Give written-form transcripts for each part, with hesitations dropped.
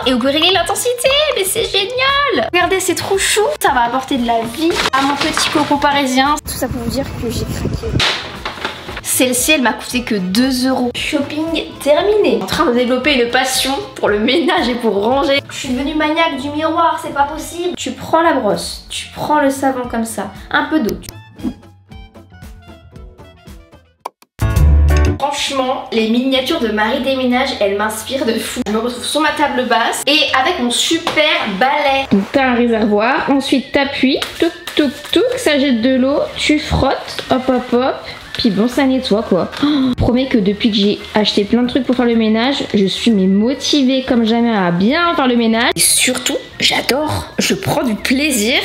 et vous pouvez régler l'intensité, mais c'est génial. Regardez, c'est trop chou. Ça va apporter de la vie à mon petit cocon parisien. Tout ça pour vous dire que j'ai craqué. Celle-ci, elle m'a coûté que 2 €. Shopping terminé. En train de développer une passion pour le ménage et pour ranger. Je suis devenue maniaque du miroir, c'est pas possible. Tu prends la brosse, tu prends le savon comme ça, un peu d'eau. Franchement, les miniatures de Marie Déménage, elles m'inspirent de fou. Je me retrouve sur ma table basse et avec mon super balai. Donc t'as un réservoir, ensuite t'appuies, touc touc touc, ça jette de l'eau, tu frottes, hop hop hop. Puis bon, ça nettoie quoi. Oh, promets que depuis que j'ai acheté plein de trucs pour faire le ménage, je suis motivée comme jamais à bien faire le ménage. Et surtout, j'adore, je prends du plaisir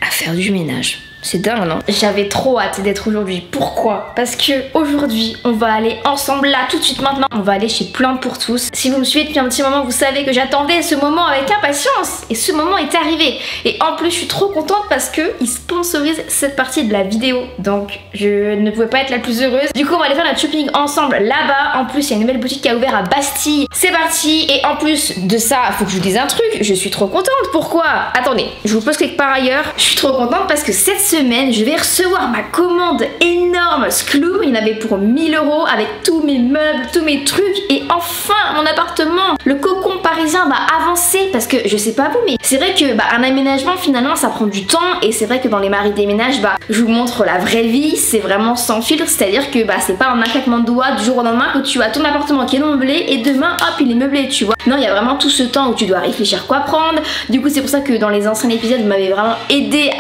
à faire du ménage. C'est dingue, non? J'avais trop hâte d'être aujourd'hui. Pourquoi? Parce que aujourd'hui, on va aller ensemble là, tout de suite maintenant. On va aller chez Plantes pour tous. Si vous me suivez depuis un petit moment, vous savez que j'attendais ce moment avec impatience. Et ce moment est arrivé. Et en plus, je suis trop contente parce qu'ils sponsorisent cette partie de la vidéo. Donc, je ne pouvais pas être la plus heureuse. Du coup, on va aller faire notre shopping ensemble là-bas. En plus, il y a une nouvelle boutique qui a ouvert à Bastille. C'est parti. Et en plus de ça, faut que je vous dise un truc. Je suis trop contente. Pourquoi? Attendez, je vous pose quelque part ailleurs. Je suis trop contente parce que cette semaine, je vais recevoir ma commande énorme Skloom. Il y en avait pour 1000 € avec tous mes meubles, tous mes trucs. Et enfin, mon appartement, le cocon parisien va avancer parce que je sais pas vous, mais c'est vrai que un aménagement finalement ça prend du temps. Et c'est vrai que dans les Marie Déménage, je vous montre la vraie vie, c'est vraiment sans filtre. C'est-à-dire que c'est pas en un claquement de doigts du jour au lendemain que tu as ton appartement qui est non meublé et demain hop il est meublé, tu vois. Non, il y a vraiment tout ce temps où tu dois réfléchir quoi prendre. Du coup c'est pour ça que dans les anciens épisodes vous m'avez vraiment aidé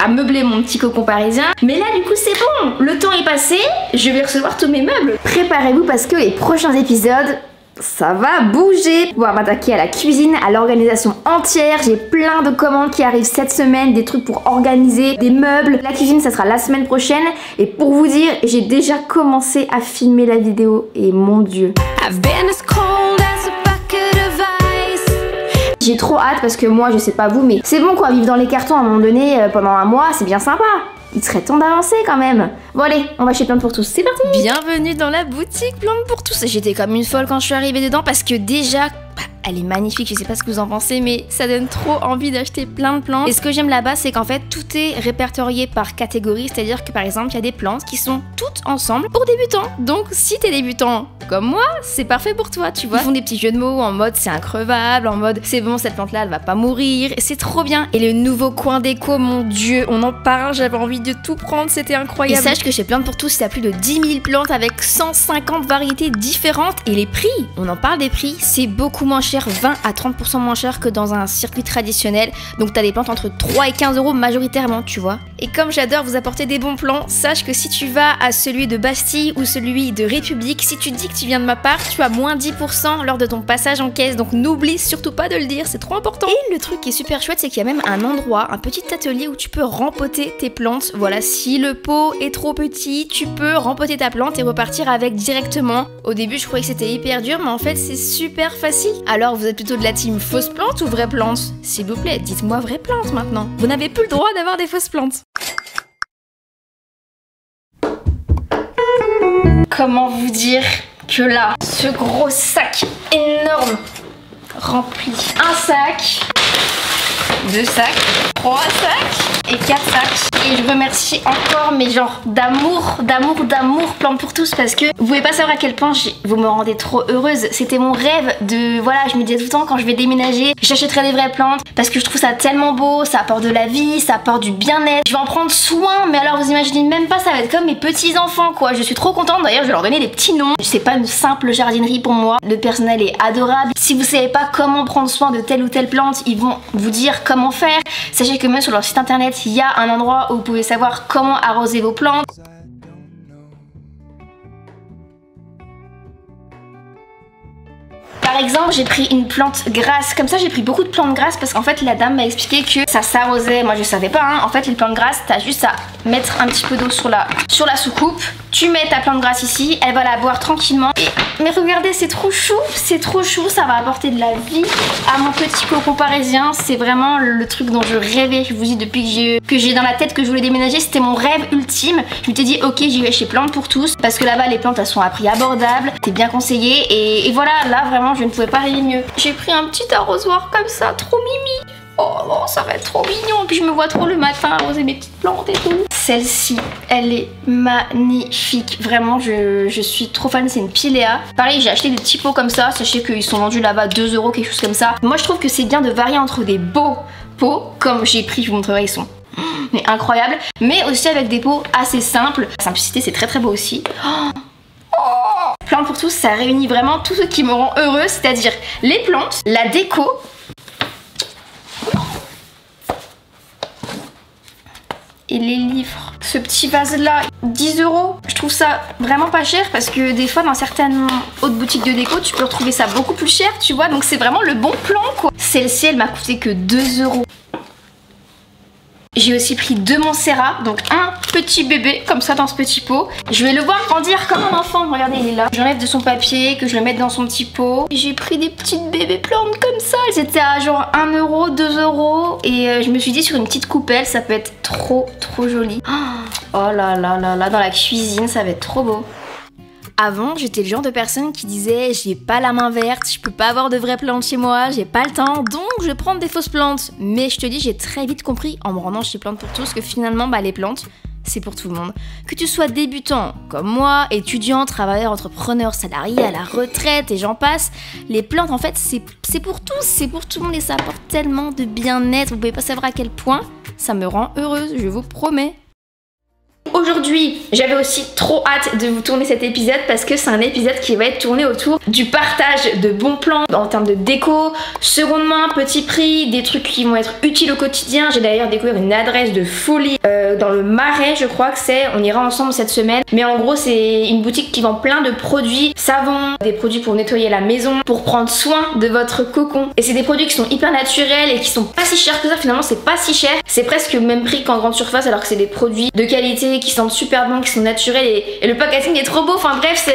à meubler mon petit cocon parisien. Mais là du coup c'est bon, le temps est passé, je vais recevoir tous mes meubles. Préparez-vous parce que les prochains épisodes, ça va bouger. Pouvoir m'attaquer à la cuisine, à l'organisation entière. J'ai plein de commandes qui arrivent cette semaine, des trucs pour organiser, des meubles. La cuisine ça sera la semaine prochaine. Et pour vous dire, j'ai déjà commencé à filmer la vidéo et mon dieu, j'ai trop hâte parce que moi je sais pas vous mais c'est bon quoi, vivre dans les cartons à un moment donné pendant un mois c'est bien sympa. Il serait temps d'avancer quand même. Bon allez, on va chez Plantes pour tous, c'est parti. Bienvenue dans la boutique Plantes pour tous. J'étais comme une folle quand je suis arrivée dedans parce que déjà elle est magnifique, je sais pas ce que vous en pensez mais ça donne trop envie d'acheter plein de plantes. Et ce que j'aime là-bas c'est qu'en fait tout est répertorié par catégorie, c'est-à-dire que par exemple il y a des plantes qui sont toutes ensemble pour débutants. Donc si t'es débutant comme moi, c'est parfait pour toi, tu vois. Ils font des petits jeux de mots en mode c'est increvable, en mode c'est bon cette plante là elle va pas mourir, c'est trop bien. Et le nouveau coin déco, mon dieu, on en parle, j'avais envie de tout prendre, c'était incroyable. Et sache que chez Plantes pour tous il y a plus de 10 000 plantes avec 150 variétés différentes. Et les prix, on en parle des prix, c'est beaucoup moins cher, 20 à 30% moins cher que dans un circuit traditionnel. Donc t'as des plantes entre 3 et 15 € majoritairement, tu vois. Et comme j'adore vous apporter des bons plans, sache que si tu vas à celui de Bastille ou celui de République, si tu dis que tu viens de ma part, tu as moins 10% lors de ton passage en caisse. Donc n'oublie surtout pas de le dire, c'est trop important. Et le truc qui est super chouette, c'est qu'il y a même un endroit, un petit atelier où tu peux rempoter tes plantes. Voilà, si le pot est trop petit, tu peux rempoter ta plante et repartir avec directement. Au début, je croyais que c'était hyper dur, mais en fait, c'est super facile. Alors, vous êtes plutôt de la team fausse plante ou vraie plante? S'il vous plaît, dites-moi vraie plante maintenant. Vous n'avez plus le droit d'avoir des fausses plantes. Comment vous dire que là, ce gros sac énorme rempli, un sac, 2 sacs, 3 sacs et 4 sacs. Et je remercie encore mais genre d'amour Plantes pour tous parce que vous pouvez pas savoir à quel point vous me rendez trop heureuse. C'était mon rêve de, voilà, je me disais tout le temps quand je vais déménager, j'achèterai des vraies plantes parce que je trouve ça tellement beau, ça apporte de la vie, ça apporte du bien-être. Je vais en prendre soin, mais alors vous imaginez même pas, ça va être comme mes petits enfants quoi. Je suis trop contente, d'ailleurs je vais leur donner des petits noms. C'est pas une simple jardinerie pour moi, le personnel est adorable. Si vous savez pas comment prendre soin de telle ou telle plante, ils vont vous dire comment faire. Sachez que même sur leur site internet, il y a un endroit où vous pouvez savoir comment arroser vos plantes. Par exemple, j'ai pris une plante grasse, comme ça j'ai pris beaucoup de plantes grasses parce qu'en fait la dame m'a expliqué que ça s'arrosait, moi je savais pas hein. En fait les plantes grasses, t'as juste à mettre un petit peu d'eau sur la soucoupe, tu mets ta plante grasse ici, elle va la boire tranquillement. Mais regardez, c'est trop chou, ça va apporter de la vie à mon petit cocon parisien. C'est vraiment le truc dont je rêvais, je vous dis depuis que j'ai dans la tête que je voulais déménager, c'était mon rêve ultime. Je m'étais dit ok, j'y vais chez Plantes pour tous parce que là-bas les plantes elles sont à prix abordable, c'est bien conseillé et voilà, là vraiment je je ne pouvais pas rêver mieux. J'ai pris un petit arrosoir comme ça, trop mimi. Oh non, ça va être trop mignon. Et puis je me vois trop le matin arroser mes petites plantes et tout. Celle-ci, elle est magnifique. Vraiment, je suis trop fan. C'est une Pilea. Pareil, j'ai acheté des petits pots comme ça. Sachez qu'ils sont vendus là-bas 2 €, quelque chose comme ça. Moi, je trouve que c'est bien de varier entre des beaux pots, comme j'ai pris, je vous montrerai, ils sont mais incroyables. Mais aussi avec des pots assez simples. La simplicité, c'est très très beau aussi. Plantes pour tous, ça réunit vraiment tout ce qui me rend heureuse, c'est-à-dire les plantes, la déco, et les livres. Ce petit vase là, 10 €. Je trouve ça vraiment pas cher parce que des fois dans certaines autres boutiques de déco tu peux retrouver ça beaucoup plus cher, tu vois, donc c'est vraiment le bon plan quoi. Celle-ci elle m'a coûté que 2 €. J'ai aussi pris 2 Montserrat, donc un petit bébé comme ça dans ce petit pot. Je vais le voir grandir comme un enfant, regardez il est là. J'enlève de son papier, que je le mette dans son petit pot. J'ai pris des petites bébés plantes comme ça, elles étaient à genre 1 €, 2 € et je me suis dit sur une petite coupelle ça peut être trop joli. Oh là là là là, dans la cuisine ça va être trop beau. Avant, j'étais le genre de personne qui disait j'ai pas la main verte, je peux pas avoir de vraies plantes chez moi, j'ai pas le temps, donc je vais prendre des fausses plantes. Mais je te dis, j'ai très vite compris en me rendant chez Plantes pour tous que finalement, les plantes, c'est pour tout le monde. Que tu sois débutant comme moi, étudiant, travailleur, entrepreneur, salarié, à la retraite et j'en passe, les plantes en fait c'est pour tous, c'est pour tout le monde et ça apporte tellement de bien-être, vous pouvez pas savoir à quel point ça me rend heureuse, je vous promets. Aujourd'hui, j'avais aussi trop hâte de vous tourner cet épisode parce que c'est un épisode qui va être tourné autour du partage de bons plans en termes de déco, seconde main, petit prix, des trucs qui vont être utiles au quotidien. J'ai d'ailleurs découvert une adresse de folie dans le Marais, je crois que c'est. On ira ensemble cette semaine. Mais en gros, c'est une boutique qui vend plein de produits savons, des produits pour nettoyer la maison, pour prendre soin de votre cocon. Et c'est des produits qui sont hyper naturels et qui sont pas si chers que ça. Finalement, c'est pas si cher. C'est presque le même prix qu'en grande surface alors que c'est des produits de qualité qui sentent super bon, qui sont naturels et le packaging est trop beau. Enfin bref,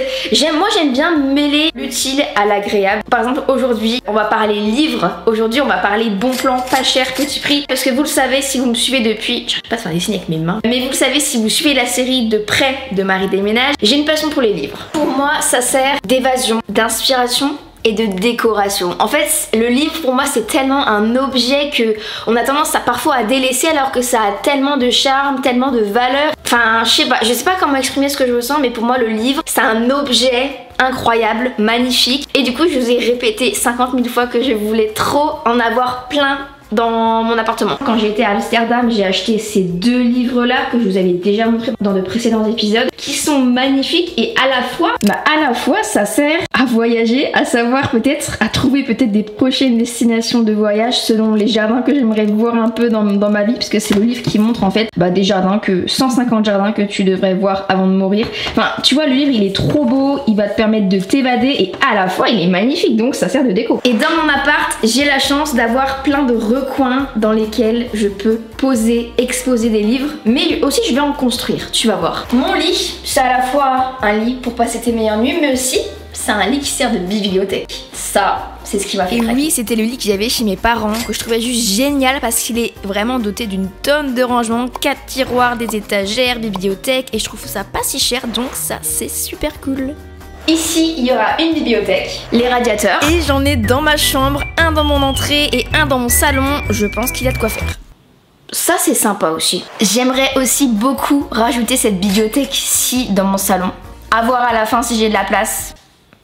moi j'aime bien mêler l'utile à l'agréable. Par exemple aujourd'hui on va parler livres, aujourd'hui on va parler bon plan, pas cher, petit prix, parce que vous le savez si vous me suivez depuis, j'arrive pas à faire des signes avec mes mains, mais vous le savez si vous suivez la série de près de Marie Déménage, j'ai une passion pour les livres. Pour moi ça sert d'évasion, d'inspiration et de décoration. En fait, le livre pour moi c'est tellement un objet que on a tendance parfois à délaisser alors que ça a tellement de charme, tellement de valeur. Enfin, je sais pas comment exprimer ce que je ressens, mais pour moi le livre c'est un objet incroyable, magnifique. Et du coup je vous ai répété 50 000 fois que je voulais trop en avoir plein dans mon appartement. Quand j'étais à Amsterdam, j'ai acheté ces 2 livres là que je vous avais déjà montré dans de précédents épisodes qui sont magnifiques et à la fois ça sert à voyager, à savoir peut-être à trouver peut-être des prochaines destinations de voyage selon les jardins que j'aimerais voir un peu dans ma vie, puisque c'est le livre qui montre en fait des jardins, 150 jardins que tu devrais voir avant de mourir. Enfin tu vois, le livre il est trop beau, il va te permettre de t'évader et à la fois il est magnifique, donc ça sert de déco. Et dans mon appart j'ai la chance d'avoir plein de recoins dans lesquels je peux poser, exposer des livres, mais aussi je vais en construire, tu vas voir. Mon lit, c'est à la fois un lit pour passer tes meilleures nuits, mais aussi c'est un lit qui sert de bibliothèque. Ça, c'est ce qui m'a fait craquer. Et oui, c'était le lit que j'avais chez mes parents, que je trouvais juste génial parce qu'il est vraiment doté d'une tonne de rangements, 4 tiroirs, des étagères, bibliothèque, et je trouve ça pas si cher, donc ça c'est super cool. Ici, il y aura une bibliothèque, les radiateurs, et j'en ai dans ma chambre, un dans mon entrée et un dans mon salon. Je pense qu'il y a de quoi faire. Ça c'est sympa aussi. J'aimerais aussi beaucoup rajouter cette bibliothèque-ci dans mon salon. À voir à la fin si j'ai de la place.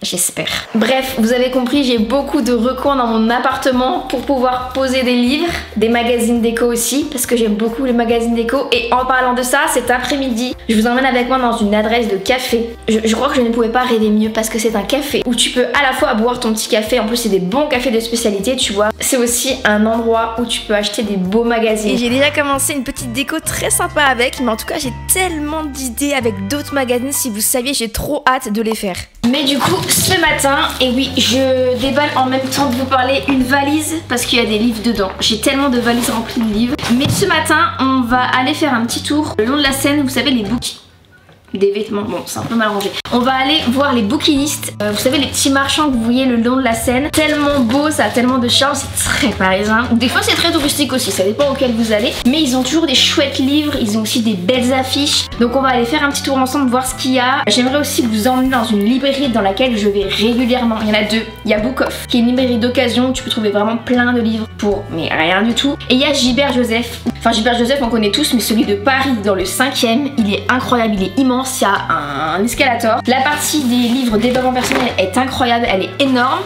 J'espère. Bref, vous avez compris, j'ai beaucoup de recoins dans mon appartement pour pouvoir poser des livres, des magazines déco aussi, parce que j'aime beaucoup les magazines déco. Et en parlant de ça, cet après-midi, je vous emmène avec moi dans une adresse de café. Je crois que je ne pouvais pas rêver mieux parce que c'est un café où tu peux à la fois boire ton petit café, en plus c'est des bons cafés de spécialité, tu vois. C'est aussi un endroit où tu peux acheter des beaux magazines. Et j'ai déjà commencé une petite déco très sympa avec, mais en tout cas j'ai tellement d'idées avec d'autres magazines, si vous saviez, j'ai trop hâte de les faire. Mais du coup, ce matin, et oui, je déballe en même temps de vous parler une valise parce qu'il y a des livres dedans. J'ai tellement de valises remplies de livres. Mais ce matin, on va aller faire un petit tour le long de la Seine, vous savez, les books. des vêtements. Bon, c'est un peu mal rangé. On va aller voir les bouquinistes. Vous savez, les petits marchands que vous voyez le long de la Seine. Tellement beau, ça a tellement de charme, c'est très parisien. Des fois, c'est très touristique aussi, ça dépend auquel vous allez. Mais ils ont toujours des chouettes livres, ils ont aussi des belles affiches. Donc on va aller faire un petit tour ensemble, voir ce qu'il y a. J'aimerais aussi vous emmener dans une librairie dans laquelle je vais régulièrement. Il y en a deux. Il y a Book Off, qui est une librairie d'occasion où tu peux trouver vraiment plein de livres pour mais rien du tout. Et il y a Gilbert Joseph. Enfin, Gilbert Joseph, on connaît tous, mais celui de Paris, dans le 5e, il est incroyable, il est immense. Il y a un escalator. La partie des livres développement personnel est incroyable, elle est énorme.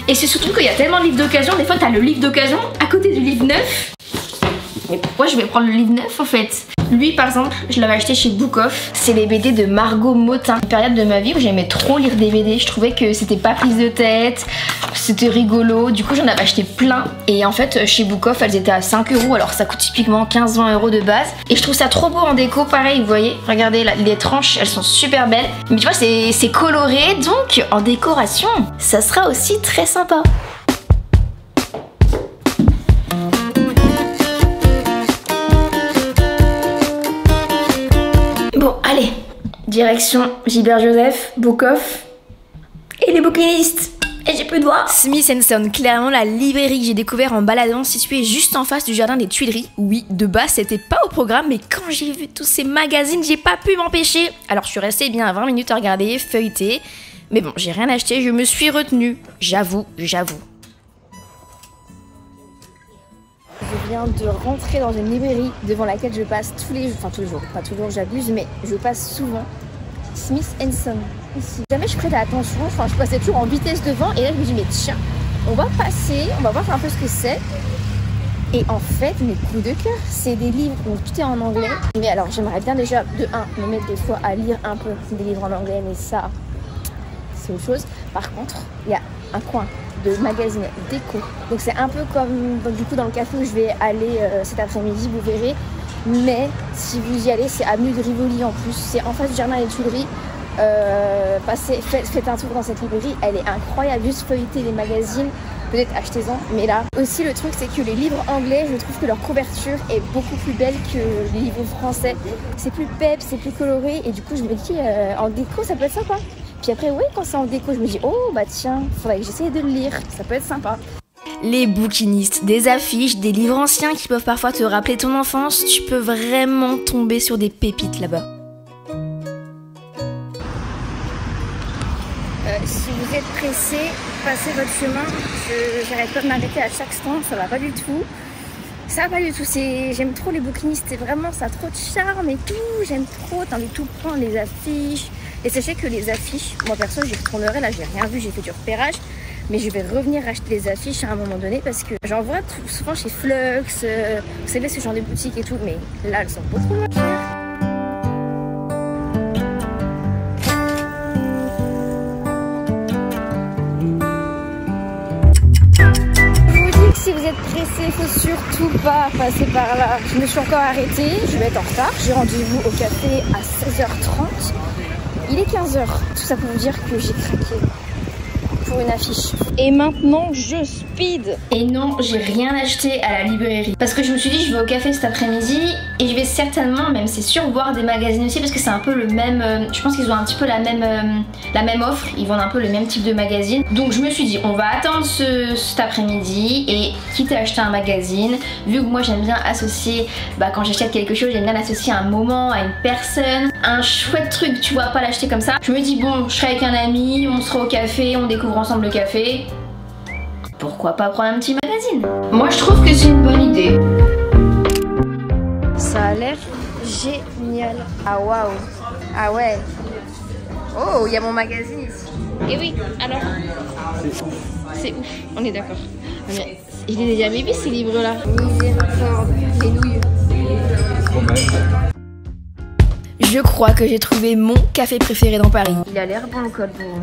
Et c'est surtout qu'il y a tellement de livres d'occasion. Des fois, t'as le livre d'occasion à côté du livre neuf. Mais pourquoi je vais prendre le livre neuf en fait? Lui par exemple, je l'avais acheté chez Book Off. C'est les BD de Margot Motin. Une période de ma vie où j'aimais trop lire des BD. Je trouvais que c'était pas prise de tête, c'était rigolo. Du coup j'en avais acheté plein. Et en fait chez Book Off elles étaient à 5 €. Alors ça coûte typiquement 15-20 € de base. Et je trouve ça trop beau en déco. Pareil, vous voyez, regardez là, les tranches elles sont super belles. Mais tu vois c'est coloré, donc en décoration ça sera aussi très sympa. Bon, allez, direction Gilbert Joseph, Book Off et les bouquinistes. Et j'ai plus de voix. Smith & Son, clairement la librairie que j'ai découvert en baladant, située juste en face du jardin des Tuileries. Oui, de base c'était pas au programme, mais quand j'ai vu tous ces magazines, j'ai pas pu m'empêcher. Alors je suis restée bien 20 minutes à regarder, feuilleter. Mais bon, j'ai rien acheté, je me suis retenue. J'avoue. Je viens de rentrer dans une librairie devant laquelle je passe tous les jours, enfin tous les jours, pas toujours j'abuse, mais je passe souvent. Smith & Son, ici. Jamais je prête attention, enfin je passais toujours en vitesse devant et là je me dis mais tiens, on va passer, on va voir un peu ce que c'est. Et en fait, mes coups de cœur, c'est des livres où tout est en anglais. Mais alors j'aimerais bien déjà, de 1, me mettre des fois à lire un peu des livres en anglais, mais ça, c'est autre chose. Par contre, il y a un coin de magazine déco. Donc c'est un peu comme du coup dans le café où je vais aller cet après-midi, vous verrez. Mais si vous y allez, c'est avenue de Rivoli en plus. C'est en face du jardin des Tuileries. Faites un tour dans cette librairie, elle est incroyable. Juste feuilleter les magazines, peut-être achetez-en. Mais là aussi le truc c'est que les livres anglais, je trouve que leur couverture est beaucoup plus belle que les livres français. C'est plus pep, c'est plus coloré et du coup je me dis en déco ça peut être sympa. Puis après, oui, quand c'est en déco, je me dis, oh bah tiens, faudrait que j'essaye de le lire, ça peut être sympa. Les bouquinistes, des affiches, des livres anciens qui peuvent parfois te rappeler ton enfance, tu peux vraiment tomber sur des pépites là-bas. Si vous êtes pressé, passez votre chemin, j'arrête pas de m'arrêter à chaque stand, ça va pas du tout. Ça va pas du tout, j'aime trop les bouquinistes, c'est vraiment ça a trop de charme et tout, j'aime trop, t'as envie de tout prendre, les affiches. Et sachez que les affiches, moi perso j'y retournerai, là j'ai rien vu, j'ai fait du repérage. Mais je vais revenir acheter les affiches à un moment donné parce que j'en vois souvent chez Flux, vous savez ce genre de boutique et tout, mais là elles sont beaucoup trop moins chères. Si vous êtes pressé, il faut surtout pas passer par là. Je me suis encore arrêtée, je vais être en retard. J'ai rendez-vous au café à 16h30. Il est 15h. Tout ça pour vous dire que j'ai craqué pour une affiche. Et maintenant je speed. Et non, j'ai rien acheté à la librairie parce que je me suis dit je vais au café cet après-midi et je vais certainement, même c'est sûr, voir des magazines aussi parce que c'est un peu le même, je pense qu'ils ont un petit peu la même offre, ils vendent un peu le même type de magazine. Donc je me suis dit on va attendre cet après-midi et quitte à acheter un magazine, vu que moi j'aime bien associer, quand j'achète quelque chose j'aime bien l'associer à un moment, à une personne, un chouette truc, tu vois, pas l'acheter comme ça. Je me dis bon, je serai avec un ami, on sera au café, on découvre ensemble le café. Pourquoi pas prendre un petit magazine? Moi je trouve que c'est une bonne idée. Ça a l'air génial. Ah waouh. Ah ouais. Oh, il y a mon magazine ici. Et oui, alors c'est ouf, on est d'accord. Mais je les ai jamais vus ces livres-là. Miséricorde, les nouilles. Je crois que j'ai trouvé mon café préféré dans Paris. Il a l'air bon le cold brew.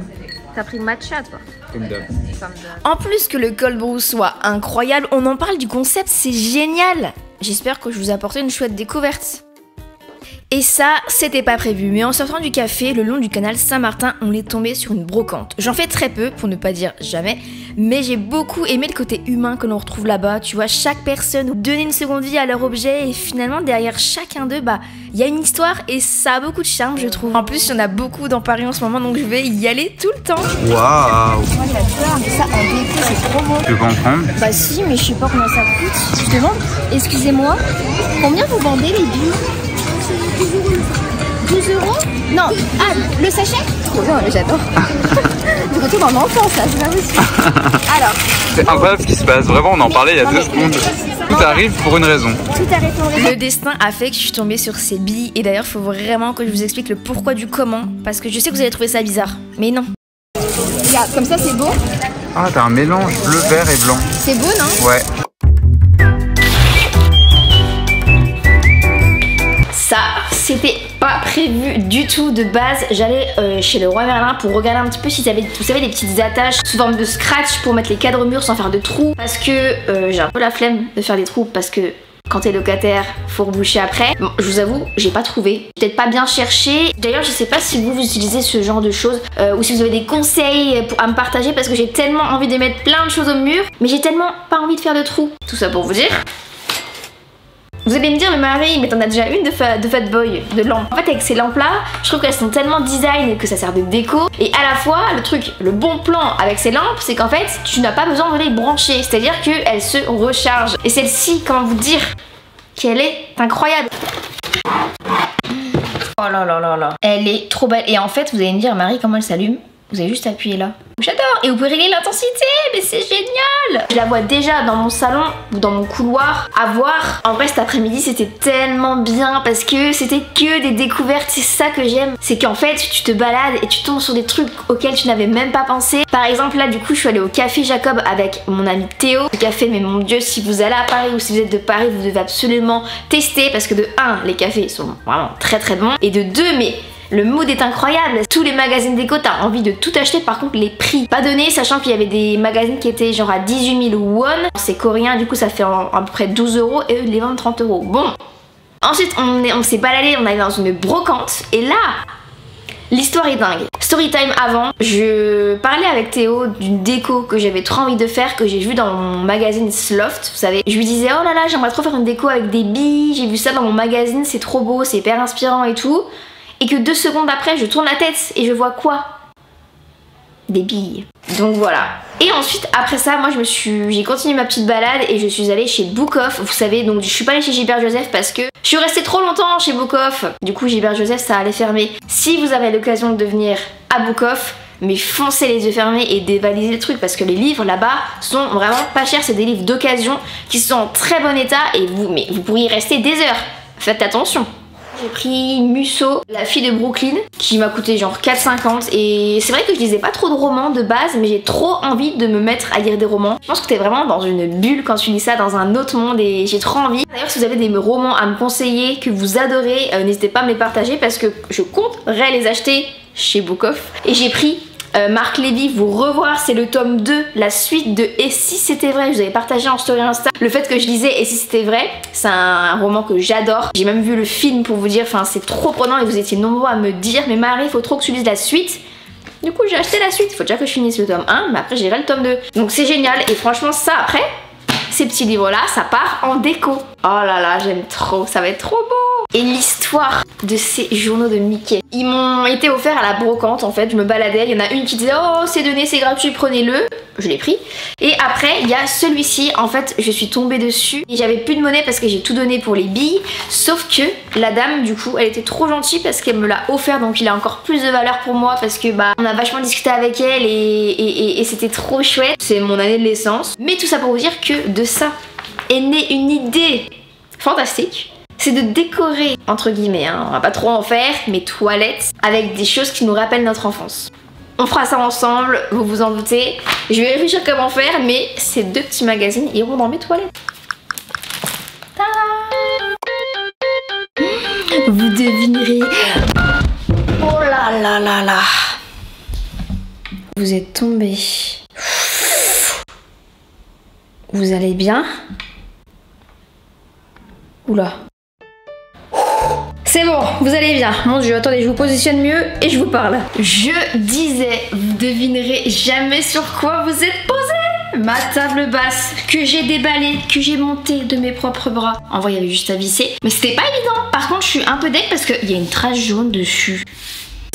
T'as pris le matcha toi? Comme d'hab. En plus que le cold brew soit incroyable, on en parle du concept, c'est génial. J'espère que je vous ai apporté une chouette découverte. Et ça, c'était pas prévu, mais en sortant du café, le long du canal Saint-Martin, on est tombé sur une brocante. J'en fais très peu, pour ne pas dire jamais, mais j'ai beaucoup aimé le côté humain que l'on retrouve là-bas. Tu vois, chaque personne donner une seconde vie à leur objet, et finalement, derrière chacun d'eux, bah, il y a une histoire, et ça a beaucoup de charme, je trouve. En plus, il y en a beaucoup dans Paris en ce moment, donc je vais y aller tout le temps. Waouh! Moi j'adore, mais ça en déco c'est trop beau. Tu veux en prendre? Bah si, mais je sais pas combien ça coûte. Je demande, excusez-moi, combien vous vendez les billes? 12 euros? Non, ah, le sachet? Trop bien, j'adore. Du retour dans l'enfance, ça, c'est pas possible. Alors. C'est incroyable ce qui se passe, vraiment, on en parlait il y a 2 secondes. Tout arrive pour une raison. Tout arrive pour une raison. Le destin a fait que je suis tombée sur ces billes, et d'ailleurs, il faut vraiment que je vous explique le pourquoi du comment, parce que je sais que vous allez trouver ça bizarre, mais non. Regarde, comme ça c'est beau. Ah, t'as un mélange bleu, vert et blanc. C'est beau, non? Ouais. Ça, c'était pas prévu du tout de base. J'allais chez Leroy Merlin pour regarder un petit peu si vous savez, des petites attaches sous forme de scratch pour mettre les cadres murs sans faire de trous. Parce que j'ai un peu la flemme de faire des trous parce que quand t'es locataire, faut reboucher après. Bon, je vous avoue, j'ai pas trouvé. Peut-être pas bien cherché. D'ailleurs, je sais pas si vous utilisez ce genre de choses ou si vous avez des conseils à me partager parce que j'ai tellement envie de mettre plein de choses au mur, mais j'ai tellement pas envie de faire de trous. Tout ça pour vous dire. Vous allez me dire, mais Marie, mais t'en as déjà une de Fatboy, de lampe. En fait, avec ces lampes-là, je trouve qu'elles sont tellement design que ça sert de déco. Et à la fois, le bon plan avec ces lampes, c'est qu'en fait, tu n'as pas besoin de les brancher. C'est-à-dire qu'elles se rechargent. Et celle-ci, comment vous dire qu'elle est incroyable. Oh là là là là. Elle est trop belle. Et en fait, vous allez me dire, Marie, comment elle s'allume? Vous avez juste appuyé là. J'adore. Et vous pouvez régler l'intensité, mais c'est génial. Je la vois déjà dans mon salon ou dans mon couloir à voir. En vrai, cet après-midi, c'était tellement bien parce que c'était que des découvertes. C'est ça que j'aime. C'est qu'en fait, tu te balades et tu tombes sur des trucs auxquels tu n'avais même pas pensé. Par exemple, là, du coup, je suis allée au Café Jacob avec mon ami Théo. Le café, mais mon Dieu, si vous allez à Paris ou si vous êtes de Paris, vous devez absolument tester parce que de 1, les cafés sont vraiment très très bons. Et de 2, mais le mood est incroyable. Tous les magazines déco, t'as envie de tout acheter. Par contre, les prix pas donnés, sachant qu'il y avait des magazines qui étaient genre à 18 000 won. C'est coréen, du coup ça fait à peu près 12 euros et eux ils les vendent 30 euros. Bon. Ensuite, on s'est baladé, on allait dans une brocante. Et là, l'histoire est dingue. Story time avant, je parlais avec Théo d'une déco que j'avais trop envie de faire, que j'ai vu dans mon magazine Sloft, vous savez. Je lui disais, oh là là, j'aimerais trop faire une déco avec des billes. J'ai vu ça dans mon magazine, c'est trop beau, c'est hyper inspirant et tout. Et que 2 secondes après, je tourne la tête et je vois quoi? Des billes. Donc voilà. Et ensuite, après ça, moi j'ai continué ma petite balade et je suis allée chez Book Off. Vous savez, donc je suis pas allée chez Gilbert Joseph parce que je suis restée trop longtemps chez Book Off. Du coup, Gilbert Joseph, ça allait fermer. Si vous avez l'occasion de venir à Book Off, mais foncez les yeux fermés et dévalisez le truc parce que les livres là-bas sont vraiment pas chers. C'est des livres d'occasion qui sont en très bon état et vous pourriez y rester des heures. Faites attention. J'ai pris Musso, la fille de Brooklyn, qui m'a coûté genre 4,50 et c'est vrai que je lisais pas trop de romans de base, mais j'ai trop envie de me mettre à lire des romans. Je pense que t'es vraiment dans une bulle quand tu lis ça, dans un autre monde et j'ai trop envie. D'ailleurs, si vous avez des romans à me conseiller que vous adorez, n'hésitez pas à me les partager parce que je compterais les acheter chez Book Off. Et j'ai pris Marc Lévy, vous revoir, c'est le tome 2, la suite de Et si c'était vrai. Je vous avais partagé en story Insta le fait que je lisais Et si c'était vrai. C'est un roman que j'adore. J'ai même vu le film pour vous dire, enfin c'est trop prenant et vous étiez nombreux à me dire, mais Marie, il faut trop que tu lises la suite. Du coup j'ai acheté la suite, il faut déjà que je finisse le tome 1, mais après j'irai le tome 2. Donc c'est génial et franchement ça après, ces petits livres là, ça part en déco. Oh là là, j'aime trop, ça va être trop beau. Et l'histoire de ces journaux de Mickey, ils m'ont été offerts à la brocante en fait. Je me baladais, il y en a une qui disait oh c'est donné, c'est gratuit, prenez-le. Je l'ai pris. Et après il y a celui-ci, en fait je suis tombée dessus et j'avais plus de monnaie parce que j'ai tout donné pour les billes. Sauf que la dame du coup elle était trop gentille parce qu'elle me l'a offert, donc il a encore plus de valeur pour moi parce que bah on a vachement discuté avec elle et c'était trop chouette. C'est mon année de naissance. Mais tout ça pour vous dire que de ça est née une idée fantastique. C'est de décorer, entre guillemets, hein, on va pas trop en faire, mes toilettes avec des choses qui nous rappellent notre enfance. On fera ça ensemble, vous vous en doutez. Je vais réfléchir comment faire, mais ces 2 petits magazines iront dans mes toilettes. Vous devinerez. Oh là là là là. Vous êtes tombés. Vous allez bien? Oula. C'est bon, vous allez bien. Mon Dieu, attendez, je vous positionne mieux et je vous parle. Je disais, vous devinerez jamais sur quoi vous êtes posé. Ma table basse que j'ai déballée, que j'ai montée de mes propres bras. En vrai, il y avait juste à visser, mais c'était pas évident. Par contre, je suis un peu deck parce qu'il y a une trace jaune dessus.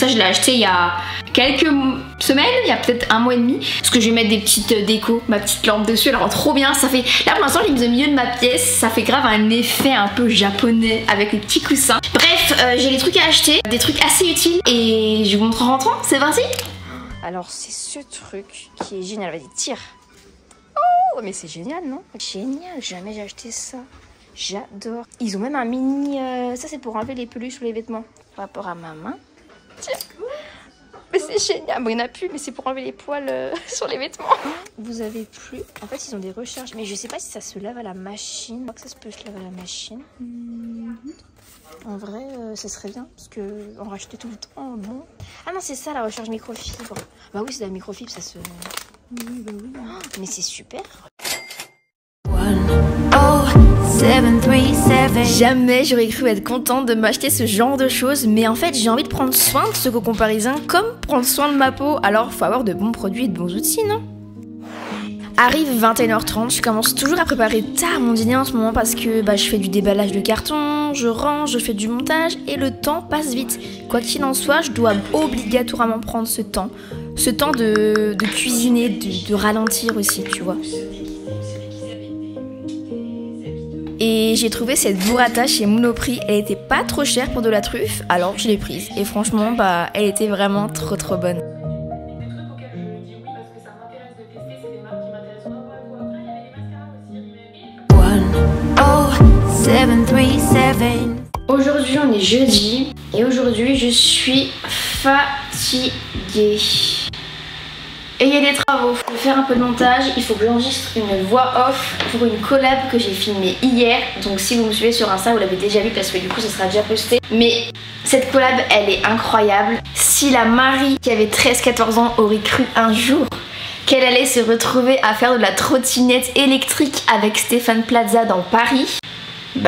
Ça, je l'ai acheté il y a quelques semaines, il y a peut-être un mois et demi. Parce que je vais mettre des petites décos, ma petite lampe dessus. Elle rend trop bien. Ça fait. Là, pour l'instant, je l'ai mise au milieu de ma pièce. Ça fait grave un effet un peu japonais avec les petits coussins. Bref, j'ai les trucs à acheter, des trucs assez utiles. Et je vous montre en rentrant. C'est parti. Alors, c'est ce truc qui est génial. Vas-y, tire. Oh, mais c'est génial, non? Génial, jamais j'ai acheté ça. J'adore. Ils ont même un mini. Ça, c'est pour enlever les peluches sur les vêtements. Par rapport à ma main. Tiens. Mais c'est génial. Bon, il n'y en a plus, mais c'est pour enlever les poils sur les vêtements. Vous avez plus. En fait, ils ont des recharges. Mais je sais pas si ça se lave à la machine. Je crois que ça se peut se laver à la machine. En vrai, ça serait bien. Parce que on rachetait tout le temps. Bon. Ah non, c'est ça la recharge microfibre. Bah oui, c'est de la microfibre, ça se. Oui, bah oui. Oh, mais c'est super. Jamais j'aurais cru être contente de m'acheter ce genre de choses, mais en fait j'ai envie de prendre soin de ce cocon parisien comme prendre soin de ma peau, alors faut avoir de bons produits et de bons outils, non? Arrive 21h30, je commence toujours à préparer tard mon dîner en ce moment parce que je fais du déballage de carton, je range, je fais du montage et le temps passe vite. Quoi qu'il en soit, je dois obligatoirement prendre ce temps de cuisiner, de ralentir aussi, tu vois. Et j'ai trouvé cette burrata chez Monoprix, elle était pas trop chère pour de la truffe, alors je l'ai prise. Et franchement, elle était vraiment trop bonne. Aujourd'hui on est jeudi, et aujourd'hui je suis fatiguée. Et il y a des travaux, faut faire un peu de montage, il faut que j'enregistre une voix off pour une collab que j'ai filmée hier. Donc si vous me suivez sur Insta, vous l'avez déjà vu parce que du coup ça sera déjà posté. Mais cette collab, elle est incroyable. Si la Marie qui avait 13-14 ans aurait cru un jour qu'elle allait se retrouver à faire de la trottinette électrique avec Stéphane Plaza dans Paris,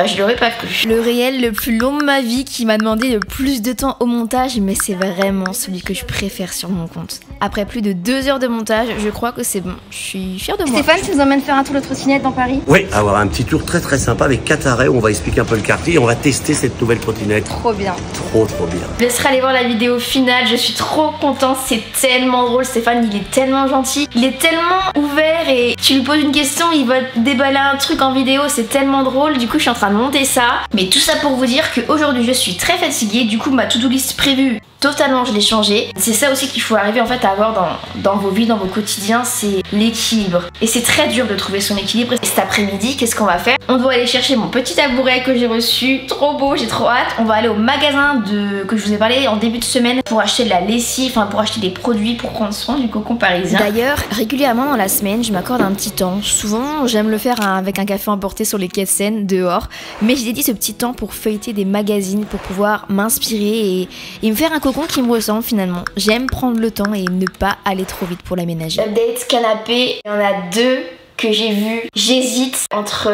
je l'aurais pas cru. Le réel le plus long de ma vie qui m'a demandé le plus de temps au montage, mais c'est vraiment celui que je préfère sur mon compte. Après plus de 2 heures de montage, je crois que c'est bon. Je suis fière de moi. Stéphane, tu nous emmènes faire un tour de trottinette dans Paris? Oui, avoir un petit tour très sympa avec 4 arrêts où on va expliquer un peu le quartier et on va tester cette nouvelle trottinette. Trop bien. Trop bien. Je laisserai aller voir la vidéo finale, je suis trop contente, c'est tellement drôle. Stéphane, il est tellement gentil, il est tellement ouvert et tu lui poses une question, il va te déballer un truc en vidéo, c'est tellement drôle. Du coup, je suis en train de monter ça. Mais tout ça pour vous dire qu'aujourd'hui, je suis très fatiguée. Du coup, ma to-do list prévue, totalement, je l'ai changée. C'est ça aussi qu'il faut arriver en fait à avoir dans vos vies, dans vos quotidiens, c'est l'équilibre. Et c'est très dur de trouver son équilibre. Et cet après-midi, qu'est-ce qu'on va faire? On doit aller chercher mon petit tabouret que j'ai reçu. Trop beau, j'ai trop hâte. On va aller au magasin que je vous ai parlé en début de semaine pour acheter de la lessive, enfin pour acheter des produits pour prendre soin du cocon parisien. D'ailleurs, régulièrement dans la semaine, je m'accorde un petit temps. Souvent, j'aime le faire avec un café emporté sur les quais de Seine, dehors. Mais j'ai dédié ce petit temps pour feuilleter des magazines, pour pouvoir m'inspirer et me faire un cocon qui me ressemble finalement. J'aime prendre le temps et ne pas aller trop vite pour l'aménager. Update canapé, il y en a 2 que j'ai vus. J'hésite entre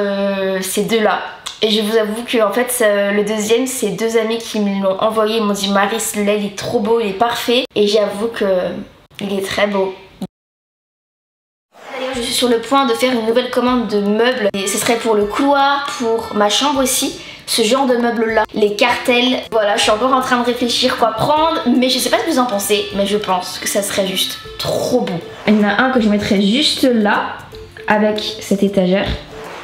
ces 2-là. Et je vous avoue que en fait le deuxième, c'est 2 amis qui me l'ont envoyé. Ils m'ont dit Marie, celui-là il est trop beau, il est parfait. Et j'avoue que il est très beau. D'ailleurs, je suis sur le point de faire une nouvelle commande de meubles. Et ce serait pour le couloir, pour ma chambre aussi. Ce genre de meubles là, les cartels. Voilà, je suis encore en train de réfléchir quoi prendre, mais je sais pas ce que vous en pensez, mais je pense que ça serait juste trop beau. Il y en a un que je mettrais juste là, avec cette étagère.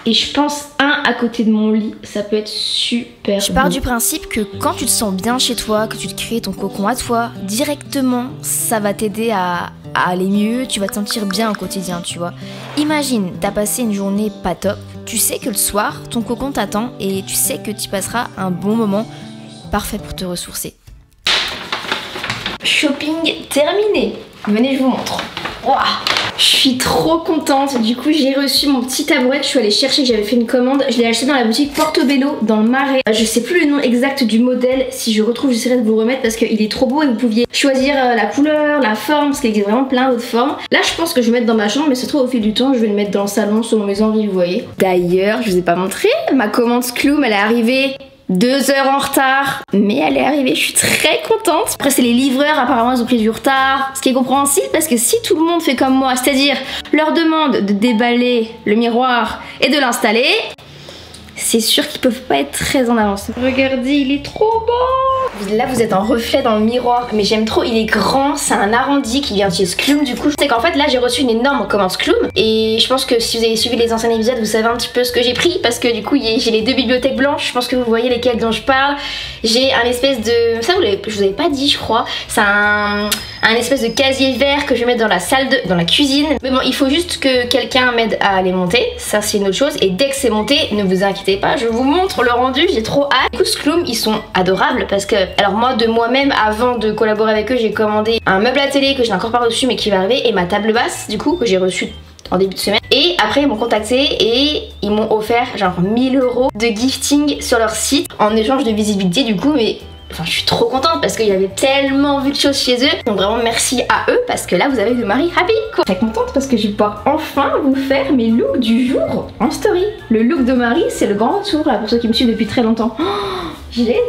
Et je pense un à côté de mon lit, ça peut être super. Je pars du principe que quand tu te sens bien chez toi, que tu te crées ton cocon à toi, directement ça va t'aider à aller mieux, tu vas te sentir bien au quotidien, tu vois. Imagine, t'as passé une journée pas top, tu sais que le soir, ton cocon t'attend et tu sais que tu passeras un bon moment, parfait pour te ressourcer. Shopping terminé. Venez, je vous montre. Wow. Je suis trop contente, du coup j'ai reçu mon petit tabouret que je suis allée chercher, que j'avais fait une commande. Je l'ai acheté dans la boutique Portobello dans le Marais. Je sais plus le nom exact du modèle, si je retrouve j'essaierai de vous le remettre parce qu'il est trop beau et vous pouviez choisir la couleur, la forme, parce qu'il existe vraiment plein d'autres formes. Là je pense que je vais mettre dans ma chambre, mais se trouve au fil du temps je vais le mettre dans le salon selon mes envies, vous voyez. D'ailleurs je vous ai pas montré, ma commande Skloom elle est arrivée 2 heures en retard, mais elle est arrivée, je suis très contente. Après c'est les livreurs, apparemment ils ont pris du retard, ce qui est compréhensible parce que si tout le monde fait comme moi, c'est-à-dire leur demande de déballer le miroir et de l'installer, c'est sûr qu'ils peuvent pas être très en avance. Regardez, il est trop beau. Là vous êtes en reflet dans le miroir, mais j'aime trop, il est grand, c'est un arrondi qui vient de chez Skloom du coup. C'est qu'en fait là j'ai reçu une énorme commande Skloom et je pense que si vous avez suivi les anciens épisodes vous savez un petit peu ce que j'ai pris parce que du coup j'ai les 2 bibliothèques blanches, je pense que vous voyez lesquelles dont je parle. J'ai un espèce de... ça je vous avais pas dit je crois, c'est un espèce de casier vert que je vais mettre dans la salle dans la cuisine. Mais bon il faut juste que quelqu'un m'aide à les monter, ça c'est une autre chose et dès que c'est monté ne vous inquiétez pas, je vous montre le rendu, j'ai trop hâte. Du coup Skloom ils sont adorables parce que alors moi de moi-même avant de collaborer avec eux j'ai commandé un meuble à télé que j'ai encore pas reçu mais qui va arriver et ma table basse du coup que j'ai reçue en début de semaine et après ils m'ont contacté et ils m'ont offert genre 1000 € de gifting sur leur site en échange de visibilité du coup mais enfin je suis trop contente parce qu'il y avait tellement vu de choses chez eux donc vraiment merci à eux parce que là vous avez le mari happy quoi. Très contente parce que je vais pouvoir enfin vous faire mes looks du jour en story. Le look de Marie c'est le grand retour là pour ceux qui me suivent depuis très longtemps. Oh, génial.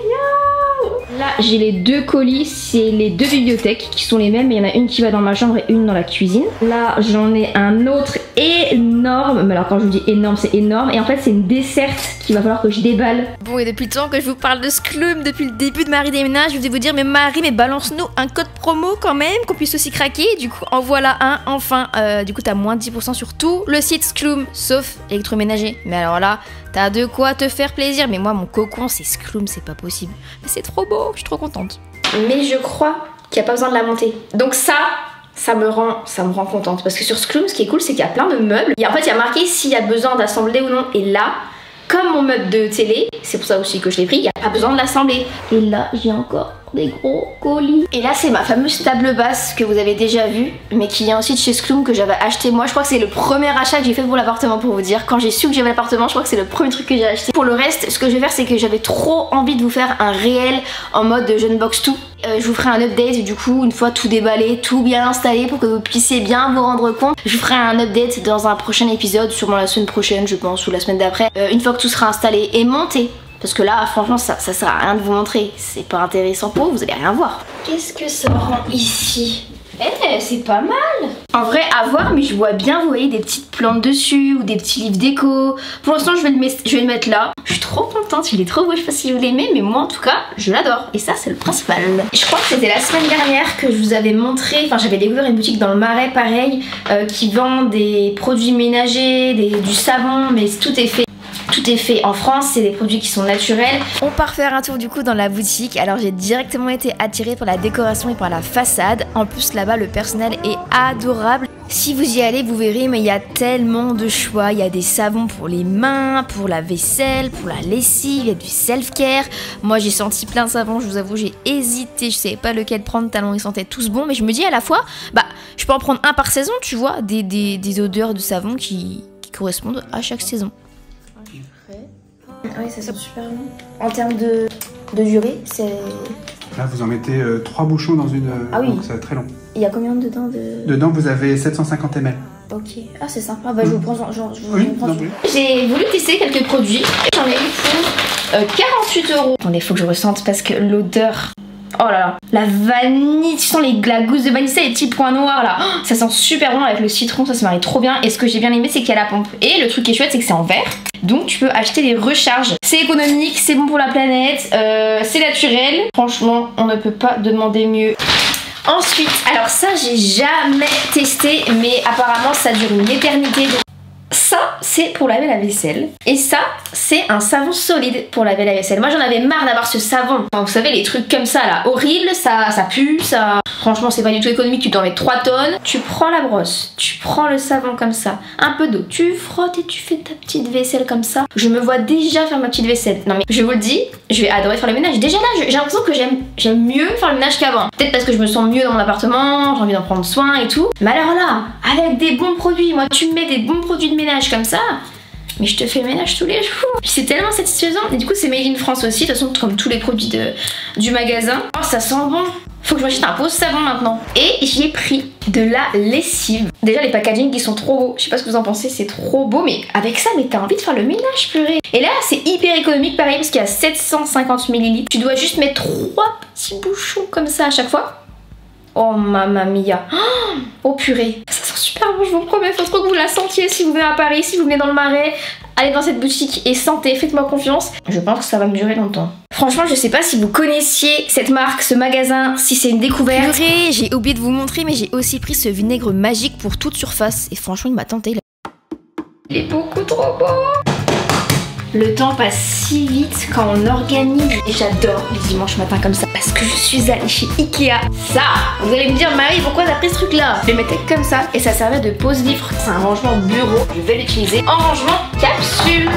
Là j'ai les 2 colis, c'est les 2 bibliothèques qui sont les mêmes mais il y en a une qui va dans ma chambre et une dans la cuisine. Là j'en ai un autre énorme, mais alors quand je vous dis énorme c'est énorme et en fait c'est une desserte qu'il va falloir que je déballe. Bon et depuis le temps que je vous parle de Skloom, depuis le début de Marie Déménage, je vais vous dire mais Marie mais balance-nous un code promo quand même qu'on puisse aussi craquer. Du coup en voilà un enfin, du coup t'as moins de 10% sur tout le site Skloom sauf électroménager. Mais alors là t'as de quoi te faire plaisir. Mais moi mon cocon c'est Skloom, c'est pas possible. Mais c'est trop beau, je suis trop contente. Mais je crois qu'il n'y a pas besoin de la monter. Donc ça me rend contente. Parce que sur Skloom ce qui est cool c'est qu'il y a plein de meubles. Et en fait il y a marqué s'il y a besoin d'assembler ou non. Et là, comme mon meuble de télé, c'est pour ça aussi que je l'ai pris, il n'y a pas besoin de l'assembler. Et là j'ai encore des gros colis. Et là c'est ma fameuse table basse que vous avez déjà vue mais qui vient aussi de chez Skloom que j'avais acheté moi. Je crois que c'est le premier achat que j'ai fait pour l'appartement pour vous dire. Quand j'ai su que j'avais l'appartement je crois que c'est le premier truc que j'ai acheté. Pour le reste ce que je vais faire c'est que j'avais trop envie de vous faire un réel en mode je unbox tout. Je vous ferai un update du coup une fois tout déballé, tout bien installé pour que vous puissiez bien vous rendre compte. Je vous ferai un update dans un prochain épisode, sûrement la semaine prochaine je pense ou la semaine d'après, une fois que tout sera installé et monté. Parce que là, franchement, ça sert à rien de vous montrer. C'est pas intéressant pour vous, vous allez rien voir. Qu'est-ce que ça rend ici? Eh, c'est pas mal. En vrai, à voir, mais je vois bien, vous voyez, des petites plantes dessus ou des petits livres déco. Pour l'instant, je vais le mettre là. Je suis trop contente, il est trop beau. Je sais pas si vous l'aimez, mais moi, en tout cas, je l'adore. Et ça, c'est le principal. Je crois que c'était la semaine dernière que je vous avais montré, enfin, j'avais découvert une boutique dans le Marais, pareil, qui vend des produits ménagers, du savon, mais tout est fait. Tout est fait en France, c'est des produits qui sont naturels. On part faire un tour du coup dans la boutique. Alors j'ai directement été attirée par la décoration et par la façade. En plus là-bas le personnel est adorable. Si vous y allez vous verrez mais il y a tellement de choix. Il y a des savons pour les mains, pour la vaisselle, pour la lessive, il y a du self-care. Moi j'ai senti plein de savons, je vous avoue j'ai hésité. Je savais pas lequel prendre tellement ils sentaient tous bons. Mais je me dis à la fois, bah je peux en prendre un par saison tu vois. Des odeurs de savon qui correspondent à chaque saison. Oui, ça sent super bon. En termes de durée, c'est... Là, vous en mettez 3 bouchons dans une... Ah oui. Donc ça va être très long. Il y a combien dedans Dedans, vous avez 750 ml. Ok. Ah, c'est sympa. Bah, je vous prends... Oui. J'ai voulu tester quelques produits. J'en ai eu pour 48 €. Attendez, faut que je ressente parce que l'odeur... Oh là là, la vanille, tu sens la gousse de vanille, c'est les petits points noirs là. Oh, ça sent super bon avec le citron, ça se marie trop bien. Et ce que j'ai bien aimé, c'est qu'il y a la pompe. Et le truc qui est chouette, c'est que c'est en verre. Donc tu peux acheter des recharges. C'est économique, c'est bon pour la planète, c'est naturel. Franchement, on ne peut pas demander mieux. Ensuite, alors ça, j'ai jamais testé, mais apparemment, ça dure une éternité. Ça, c'est pour laver la vaisselle. Et ça, c'est un savon solide pour laver la vaisselle. Moi, j'en avais marre d'avoir ce savon. Enfin, vous savez, les trucs comme ça, là, horrible, ça pue, ça... Franchement, c'est pas du tout économique, tu t'en mets 3 tonnes. Tu prends la brosse, tu prends le savon comme ça, un peu d'eau, tu frottes et tu fais ta petite vaisselle comme ça. Je me vois déjà faire ma petite vaisselle. Non mais, je vous le dis, je vais adorer faire le ménage. Déjà là, j'ai l'impression que j'aime mieux faire le ménage qu'avant. Peut-être parce que je me sens mieux dans mon appartement, j'ai envie d'en prendre soin et tout. Mais alors là, avec des bons produits, moi, tu me mets des bons produits de ménage comme ça, Mais je te fais ménage tous les jours. Puis c'est tellement satisfaisant. Et du coup c'est made in France aussi, de toute façon comme tous les produits du magasin. Oh ça sent bon. Faut que je m'achète un pot de savon maintenant. Et j'ai pris de la lessive. Déjà les packaging qui sont trop beaux. Je sais pas ce que vous en pensez, c'est trop beau. Mais avec ça, mais t'as envie de faire le ménage, purée. Et là c'est hyper économique pareil parce qu'il y a 750 ml. Tu dois juste mettre 3 petits bouchons comme ça à chaque fois. Oh mamma mia. Oh purée. Ça sent super bon, je vous promets. Faut trop que vous la sentiez si vous venez à Paris, si vous venez dans le Marais. Allez dans cette boutique et sentez, faites-moi confiance. Je pense que ça va me durer longtemps. Franchement, je sais pas si vous connaissiez cette marque, ce magasin, si c'est une découverte. Purée, j'ai oublié de vous montrer, mais j'ai aussi pris ce vinaigre magique pour toute surface. Et franchement, il m'a tenté. Il est beaucoup trop beau. Le temps passe si vite quand on organise. Et j'adore les dimanches matins comme ça. Parce que je suis allée chez Ikea. Ça, vous allez me dire, Marie, pourquoi t'as pris ce truc-là? Je le mettais comme ça et ça servait de pose-livre. C'est un rangement bureau. Je vais l'utiliser en rangement capsule.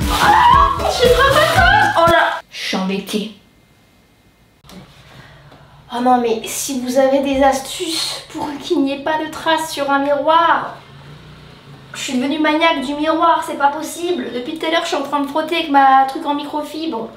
Oh là, je suis trop contente. Oh là, je suis embêtée. Oh non, mais si vous avez des astuces pour qu'il n'y ait pas de traces sur un miroir. Je suis devenue maniaque du miroir, c'est pas possible. Depuis tout à l'heure, je suis en train de frotter avec ma truc en microfibre.